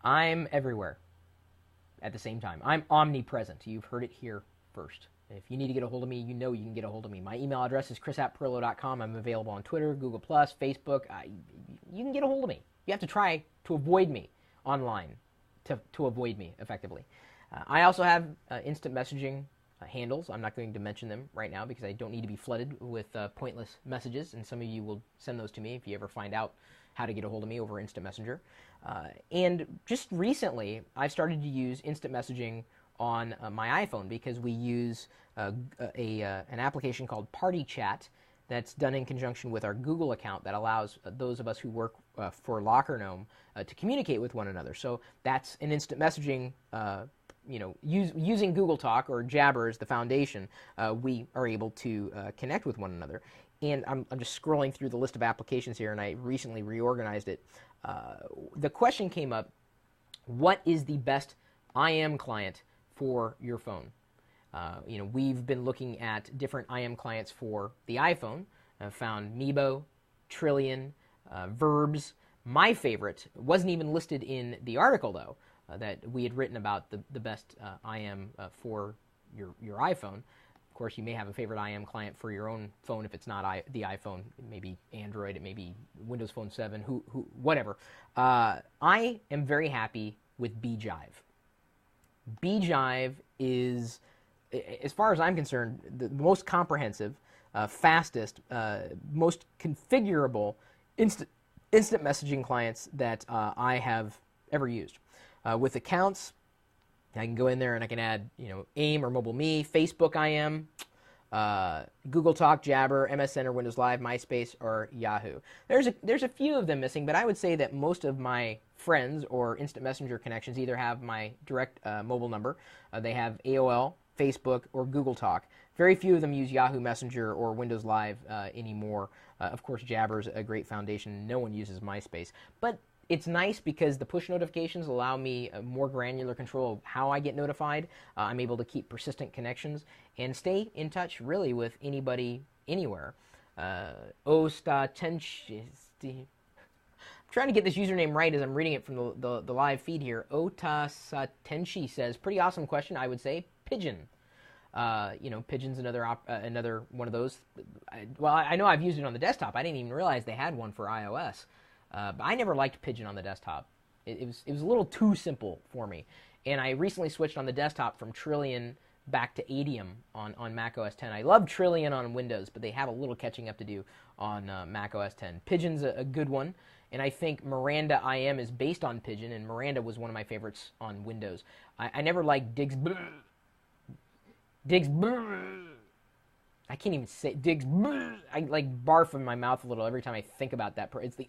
I'm everywhere at the same time. I'm omnipresent. You've heard it here first. If you need to get a hold of me, you know you can get a hold of me. My email address is chris@perillo.com. I'm available on Twitter, Google+, Facebook. You can get a hold of me. You have to try to avoid me online to avoid me effectively. I also have instant messaging handles. I'm not going to mention them right now because I don't need to be flooded with pointless messages, and some of you will send those to me if you ever find out how to get a hold of me over Instant Messenger. And just recently, I've started to use instant messaging on my iPhone because we use an application called Party Chat that's done in conjunction with our Google account that allows those of us who work for Locker Gnome to communicate with one another. So that's an instant messaging, using Google Talk or Jabber as the foundation, we are able to connect with one another. And I'm just scrolling through the list of applications here, and I recently reorganized it. The question came up, what is the best IM client for your phone? We've been looking at different IM clients for the iPhone. Found Nebo, Trillian, Verbs. My favorite wasn't even listed in the article, though, that we had written about the best IM for your iPhone. Of course, you may have a favorite IM client for your own phone if it's not the iPhone. It may be Android, it may be Windows Phone 7, whatever. I am very happy with BeeJive. BeeJive is, as far as I'm concerned, the most comprehensive, fastest, most configurable instant messaging clients that I have ever used. With accounts, I can go in there and I can add, AIM or MobileMe, Facebook IM, Google Talk, Jabber, MSN or Windows Live, MySpace, or Yahoo. There's a few of them missing, but I would say that most of my friends or instant messenger connections either have my direct mobile number, they have AOL, Facebook, or Google Talk. Very few of them use Yahoo Messenger or Windows Live anymore. Of course, Jabber's a great foundation. No one uses MySpace. But it's nice because the push notifications allow me more granular control of how I get notified. I'm able to keep persistent connections and stay in touch really with anybody anywhere. Ostatenshi. I'm trying to get this username right as I'm reading it from the live feed here. Otasatenshi says, pretty awesome question, I would say. Pigeon. Pigeon's another one of those. I know I've used it on the desktop. I didn't even realize they had one for iOS. But I never liked Pigeon on the desktop. It was a little too simple for me. And I recently switched on the desktop from Trillian back to Adium on Mac OS X. I love Trillian on Windows, but they have a little catching up to do on Mac OS X. Pigeon's a good one, and I think Miranda IM is based on Pigeon, and Miranda was one of my favorites on Windows. I never liked Diggs. I can't even say Diggs. I like barf in my mouth a little every time I think about that. It's the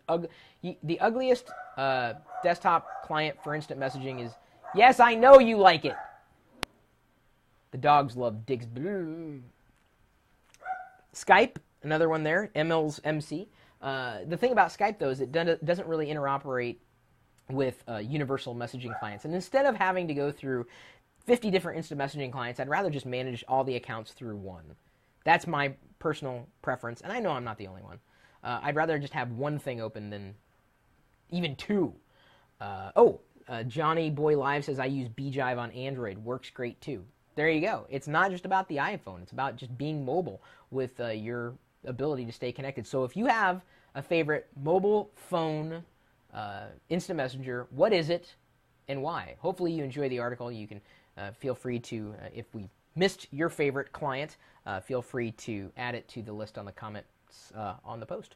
ugliest desktop client for instant messaging is. Yes, I know you like it. The dogs love Diggs. Skype, another one there. ML's MC. The thing about Skype though is it doesn't really interoperate with universal messaging clients, and instead of having to go through 50 different instant messaging clients, I'd rather just manage all the accounts through one. That's my personal preference, and I know I'm not the only one. I'd rather just have one thing open than even two. Johnny Boy Live says, I use BeeJive on Android. Works great, too. There you go. It's not just about the iPhone. It's about just being mobile with your ability to stay connected. So if you have a favorite mobile phone instant messenger, what is it and why? Hopefully you enjoy the article. You can feel free to, if we missed your favorite client, feel free to add it to the list on the comments on the post.